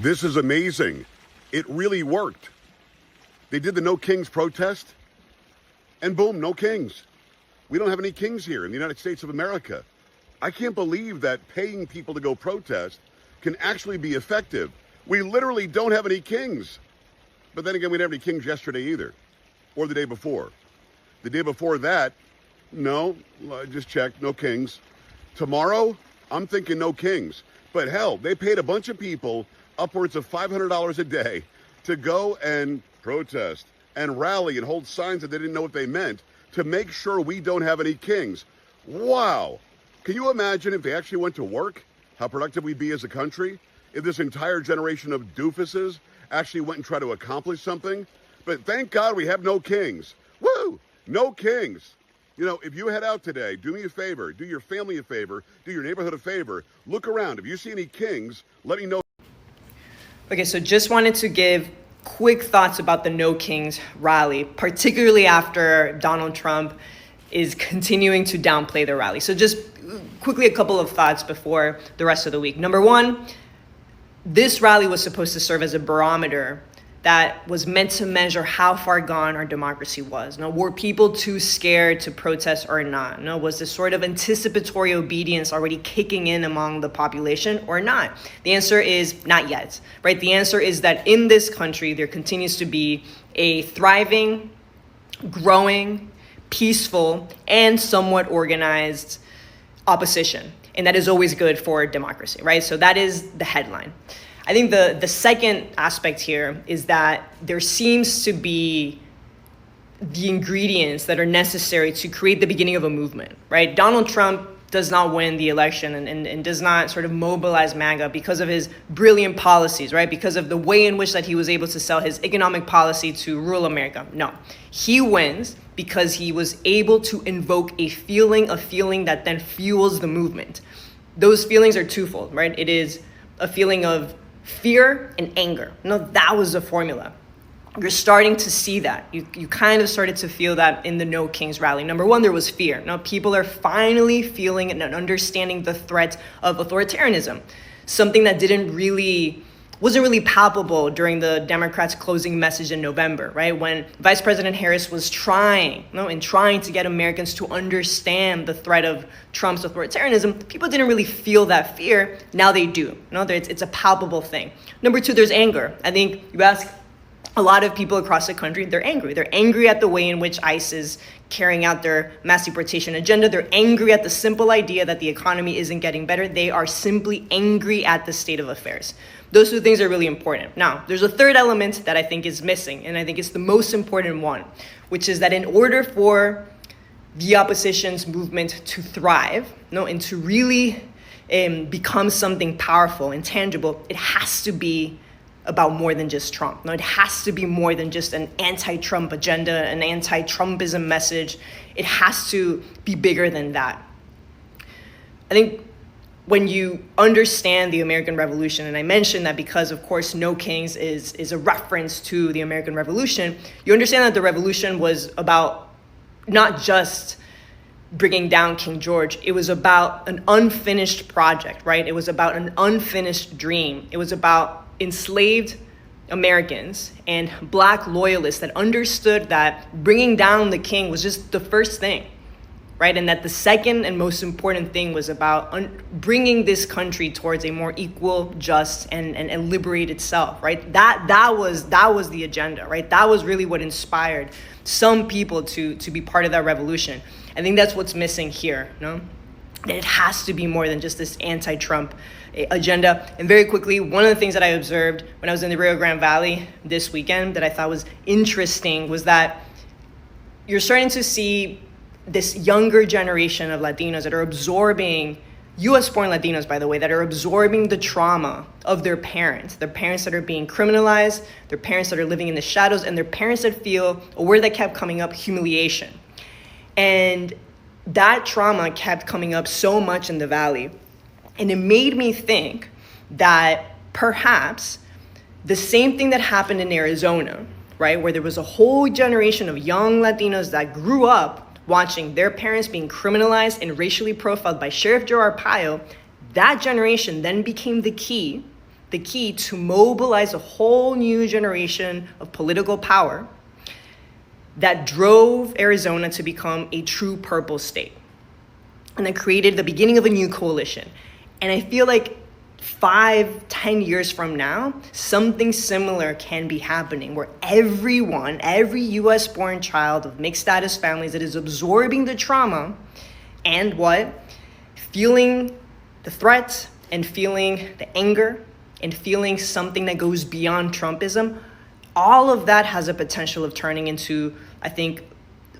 This is amazing. It really worked. They did the No Kings protest, and boom, no kings. We don't have any kings here in the United States of America. I can't believe that paying people to go protest can actually be effective. We literally don't have any kings. But then again, we didn't have any kings yesterday either, or the day before. The day before that, no, I just checked, no kings. Tomorrow, I'm thinking no kings. But hell, they paid a bunch of people upwards of $500 a day to go and protest and rally and hold signs that they didn't know what they meant to make sure we don't have any kings. Wow. Can you imagine if they actually went to work, how productive we'd be as a country? If this entire generation of doofuses actually went and tried to accomplish something? But thank God we have no kings. Woo! No kings. You know, if you head out today, do me a favor, do your family a favor, do your neighborhood a favor, look around. If you see any kings, let me know. Okay, so just wanted to give quick thoughts about the No Kings rally, particularly after Donald Trump is continuing to downplay the rally. So just quickly, a couple of thoughts before the rest of the week. Number one, this rally was supposed to serve as a barometer that was meant to measure how far gone our democracy was. Now, were people too scared to protest or not? No, was this sort of anticipatory obedience already kicking in among the population or not? The answer is not yet, right? The answer is that in this country, there continues to be a thriving, growing, peaceful, and somewhat organized opposition. And that is always good for democracy, right? So that is the headline. I think the second aspect here is that there seems to be the ingredients that are necessary to create the beginning of a movement, right? Donald Trump does not win the election and does not sort of mobilize MAGA because of his brilliant policies, right? Because of the way in which that he was able to sell his economic policy to rural America. No, he wins because he was able to invoke a feeling that then fuels the movement. Those feelings are twofold, right? It is a feeling of fear and anger. No, that was the formula. You're starting to see that. You kind of started to feel that in the No Kings rally. Number one, there was fear. Now, people are finally feeling and understanding the threat of authoritarianism, something that wasn't really palpable during the Democrats' closing message in November, right? When Vice President Harris was trying to get Americans to understand the threat of Trump's authoritarianism, people didn't really feel that fear. Now they do. It's a palpable thing. Number two, there's anger. I think you ask a lot of people across the country, they're angry. They're angry at the way in which ICE is carrying out their mass deportation agenda. They're angry at the simple idea that the economy isn't getting better. They are simply angry at the state of affairs. Those two things are really important. Now, there's a third element that I think is missing, and I think it's the most important one, which is that in order for the opposition's movement to thrive, and to really become something powerful and tangible, it has to be about more than just Trump. No, it has to be more than just an anti-Trump agenda, an anti-Trumpism message. It has to be bigger than that. I think when you understand the American Revolution, and I mentioned that because, of course, No Kings is a reference to the American Revolution, you understand that the revolution was about not just bringing down King George. It was about an unfinished project, right? It was about an unfinished dream. It was about enslaved Americans and Black loyalists that understood that bringing down the king was just the first thing, right? And that the second and most important thing was about bringing this country towards a more equal, just, and liberated self, right? That was the agenda, right? That was really what inspired some people to be part of that revolution. I think that's what's missing here, no? That it has to be more than just this anti-Trump agenda. And very quickly, one of the things that I observed when I was in the Rio Grande Valley this weekend that I thought was interesting was that you're starting to see this younger generation of Latinos that are absorbing, US-born Latinos, by the way, that are absorbing the trauma of their parents that are being criminalized, their parents that are living in the shadows, and their parents that feel, a word that kept coming up, humiliation. And that trauma kept coming up so much in the Valley. And it made me think that perhaps the same thing that happened in Arizona, right, where there was a whole generation of young Latinos that grew up watching their parents being criminalized and racially profiled by Sheriff Joe Arpaio, that generation then became the key the key to mobilize a whole new generation of political power that drove Arizona to become a true purple state, and that created the beginning of a new coalition. And I feel like 5-10 years from now, something similar can be happening, where every US born child of mixed status families that is absorbing the trauma and feeling the threat and feeling the anger and feeling something that goes beyond Trumpism, all of that has a potential of turning into, I think,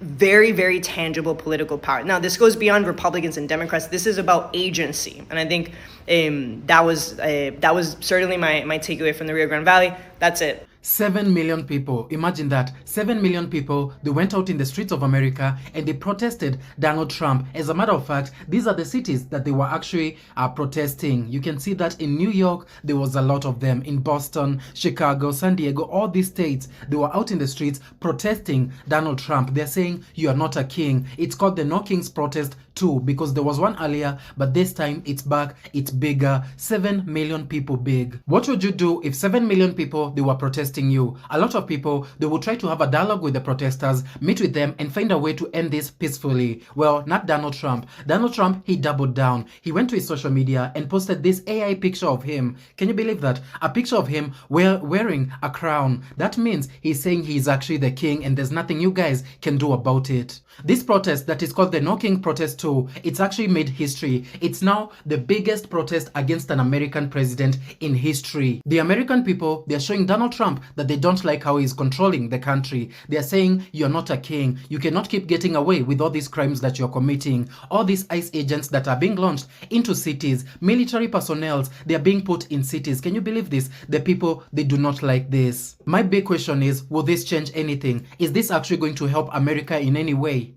very, very tangible political power. Now, this goes beyond Republicans and Democrats. This is about agency. And I think that was certainly my takeaway from the Rio Grande Valley. That's it. 7 million people. Imagine that. 7 million people, they went out in the streets of America and they protested Donald Trump. As a matter of fact, these are the cities that they were actually protesting. You can see that in New York, there was a lot of them. In Boston, Chicago, San Diego, all these states, they were out in the streets protesting Donald Trump. They're saying, you are not a king. It's called the No Kings protest too, because there was one earlier, but this time it's back, it's bigger. 7 million people big. What would you do if 7 million people, they were protesting you? A lot of people, they will try to have a dialogue with the protesters, meet with them and find a way to end this peacefully. Well, not Donald Trump. Donald Trump, he doubled down. He went to his social media and posted this AI picture of him. Can you believe that? A picture of him wearing a crown. That means he's saying he's actually the king and there's nothing you guys can do about it. This protest that is called the No King protest too, it's actually made history. It's now the biggest protest against an American president in history. The American people, they're showing Donald Trump that they don't like how he's controlling the country. They're saying, you're not a king. You cannot keep getting away with all these crimes that you're committing. All these ICE agents that are being launched into cities, military personnel, they're being put in cities. Can you believe this? The people, they do not like this. My big question is, will this change anything? Is this actually going to help America in any way?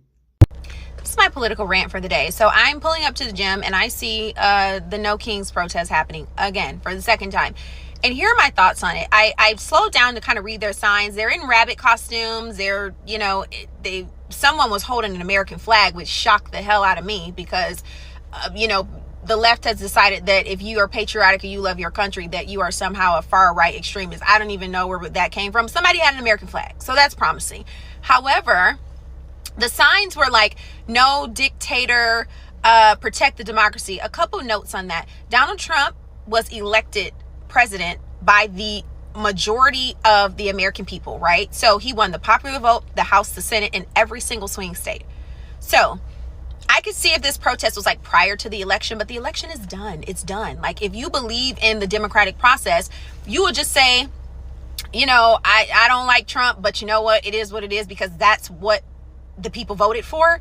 This is my political rant for the day. So I'm pulling up to the gym and I see the No Kings protest happening again for the second time. And here are my thoughts on it. I've slowed down to kind of read their signs. They're in rabbit costumes. They're, someone was holding an American flag, which shocked the hell out of me because, the left has decided that if you are patriotic or you love your country, that you are somehow a far right extremist. I don't even know where that came from. Somebody had an American flag. So that's promising. However, the signs were like, no dictator, protect the democracy. A couple notes on that. Donald Trump was elected president by the majority of the American people, right? So he won the popular vote, the House, the Senate, in every single swing state. So I could see if this protest was like prior to the election, but the election is done. It's done. Like if you believe in the democratic process, you would just say, I don't like Trump, but you know what? It is what it is because that's what the people voted for.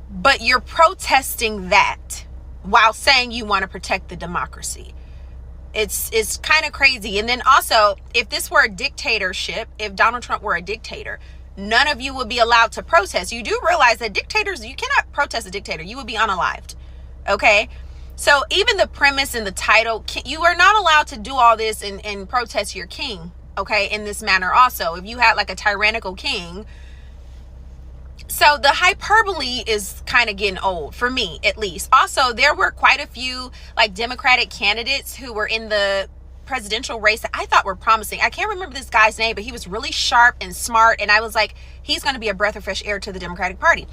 But you're protesting that while saying you want to protect the democracy. It's kind of crazy. And then also, if this were a dictatorship, if Donald Trump were a dictator, none of you would be allowed to protest. You do realize that dictators, you cannot protest a dictator. You would be unalived. Okay? So even the premise and the title, you are not allowed to do all this and protest your king. Okay? In this manner also. If you had like a tyrannical king. So the hyperbole is kind of getting old for me, at least. Also, there were quite a few like Democratic candidates who were in the presidential race that I thought were promising. I can't remember this guy's name, but he was really sharp and smart. And I was like, he's going to be a breath of fresh air to the Democratic Party.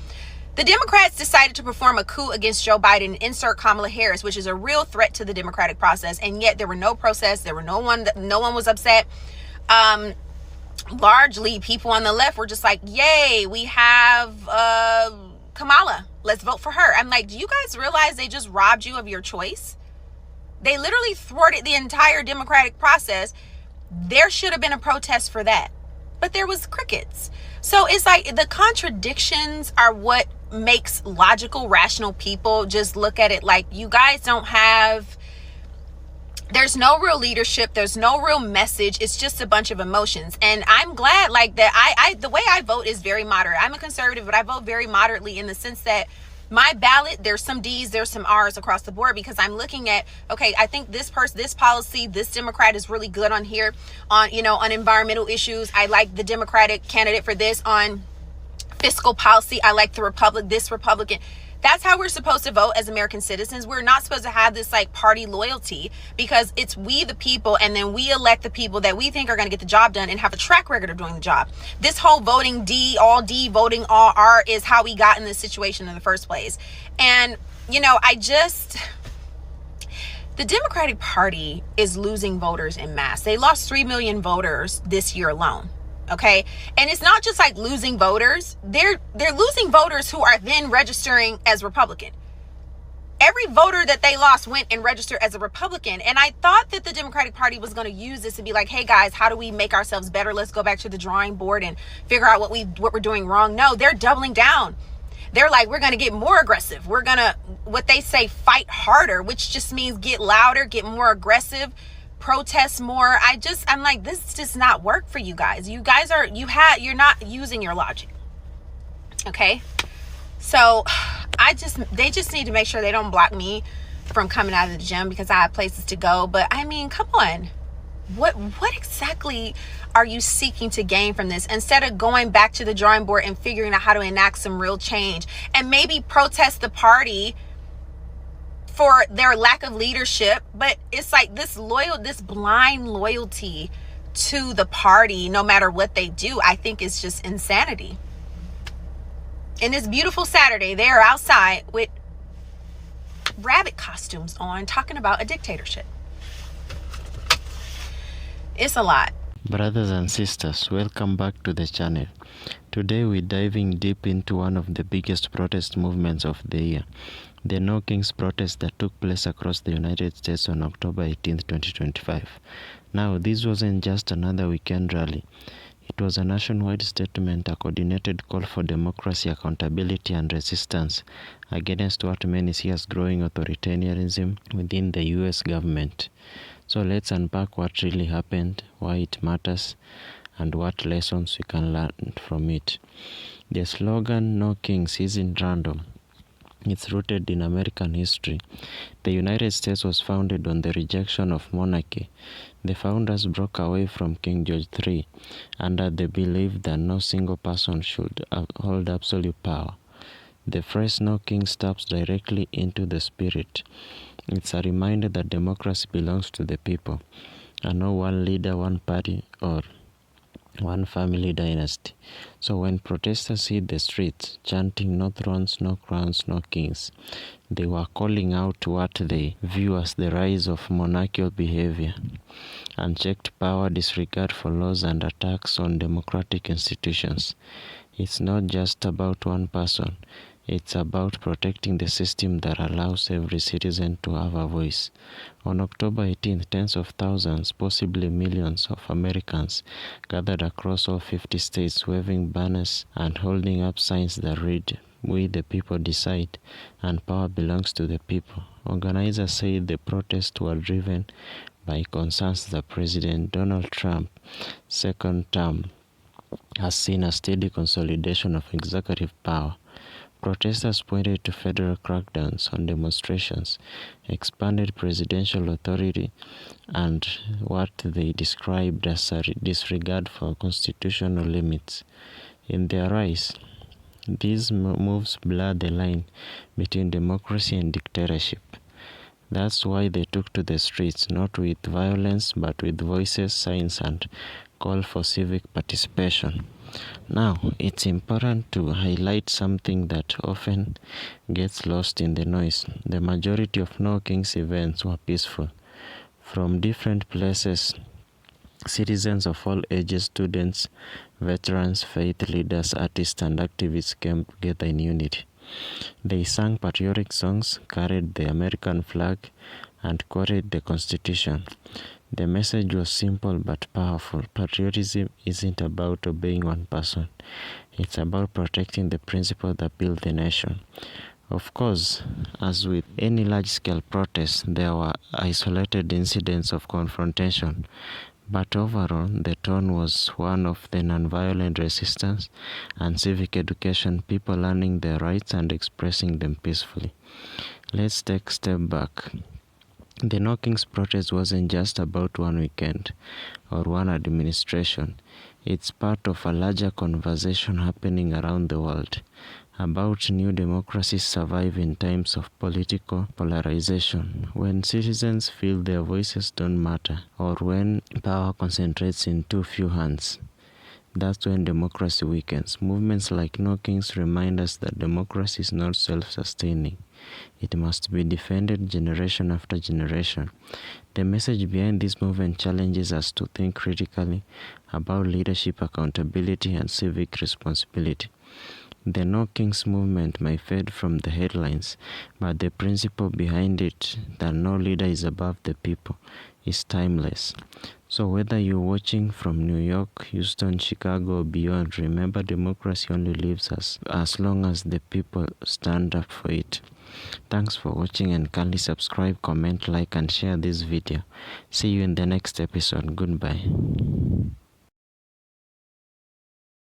The Democrats decided to perform a coup against Joe Biden and insert Kamala Harris, which is a real threat to the democratic process. And yet there were no protests. There were no one was upset. Largely people on the left were just like, yay, we have Kamala, let's vote for her. I'm like, do you guys realize they just robbed you of your choice? They literally thwarted the entire democratic process. There should have been a protest for that, but there was crickets. So it's like the contradictions are what makes logical, rational people just look at it like, you guys don't have, there's no real leadership. There's no real message. It's just a bunch of emotions. And I'm glad like that. The way I vote is very moderate. I'm a conservative, but I vote very moderately in the sense that my ballot, there's some D's, there's some R's across the board because I'm looking at, okay, I think this person, this policy, this Democrat is really good on here on, on environmental issues. I like the Democratic candidate for this on fiscal policy. I like this Republican. That's how we're supposed to vote as American citizens. We're not supposed to have this like party loyalty, because it's we the people, and then we elect the people that we think are going to get the job done and have a track record of doing the job. This whole voting D, voting all R is how we got in this situation in the first place. And, you know, the Democratic Party is losing voters en masse. They lost 3 million voters this year alone. Okay. And it's not just like losing voters. They're losing voters who are then registering as Republican. Every voter that they lost went and registered as a Republican. And I thought that the Democratic Party was going to use this to be like, hey guys, how do we make ourselves better? Let's go back to the drawing board and figure out what we're doing wrong. No, they're doubling down. They're like, we're going to get more aggressive. We're going to, what they say, fight harder, which just means get louder, get more aggressive, protest more. I'm like, this does not work for you guys. You're not using your logic. Okay. So they just need to make sure they don't block me from coming out of the gym because I have places to go. But I mean, come on. What exactly are you seeking to gain from this, instead of going back to the drawing board and figuring out how to enact some real change and maybe protest the party for their lack of leadership? But it's like this blind loyalty to the party, no matter what they do, I think is just insanity. And this beautiful Saturday, they are outside with rabbit costumes on, talking about a dictatorship. It's a lot. Brothers and sisters, welcome back to the channel. Today we're diving deep into one of the biggest protest movements of the year, the No Kings protest that took place across the United States on October 18, 2025. Now, this wasn't just another weekend rally. It was a nationwide statement, a coordinated call for democracy, accountability, and resistance against what many see as growing authoritarianism within the US government. So let's unpack what really happened, why it matters, and what lessons we can learn from it. The slogan "No Kings" isn't random. It's rooted in American history. The United States was founded on the rejection of monarchy. The founders broke away from King George III under the belief that no single person should hold absolute power. The phrase "No Kings" taps directly into the spirit. It's a reminder that democracy belongs to the people, and no one leader, one party, or one family dynasty. So when protesters hit the streets, chanting "No thrones, no crowns, no kings," they were calling out what they view as the rise of monarchical behavior, unchecked power, disregard for laws, and attacks on democratic institutions. It's not just about one person. It's about protecting the system that allows every citizen to have a voice. On October 18th, tens of thousands, possibly millions of Americans gathered across all 50 states, waving banners and holding up signs that read, "We the people decide, and power belongs to the people." Organizers say the protests were driven by concerns that President Donald Trump's second term has seen a steady consolidation of executive power. Protesters pointed to federal crackdowns on demonstrations, expanded presidential authority, and what they described as a disregard for constitutional limits. In their eyes, these moves blur the line between democracy and dictatorship. That's why they took to the streets, not with violence, but with voices, signs, and call for civic participation. Now, it's important to highlight something that often gets lost in the noise. The majority of No Kings events were peaceful. From different places, citizens of all ages, students, veterans, faith leaders, artists, and activists came together in unity. They sang patriotic songs, carried the American flag, and quoted the Constitution. The message was simple but powerful. Patriotism isn't about obeying one person. It's about protecting the principles that build the nation. Of course, as with any large-scale protest, there were isolated incidents of confrontation. But overall, the tone was one of the nonviolent resistance and civic education, people learning their rights and expressing them peacefully. Let's take a step back. The No Kings protest wasn't just about one weekend or one administration. It's part of a larger conversation happening around the world. about new democracies survive in times of political polarization, when citizens feel their voices don't matter, or when power concentrates in too few hands. That's when democracy weakens. Movements like No Kings remind us that democracy is not self-sustaining. It must be defended generation after generation. The message behind this movement challenges us to think critically about leadership, accountability, and civic responsibility. The No Kings movement may fade from the headlines, but the principle behind it, that no leader is above the people, is timeless. So whether you're watching from New York, Houston, Chicago, or beyond, remember democracy only lives as long as the people stand up for it. Thanks for watching, and kindly subscribe, comment, like, and share this video. See you in the next episode. Goodbye.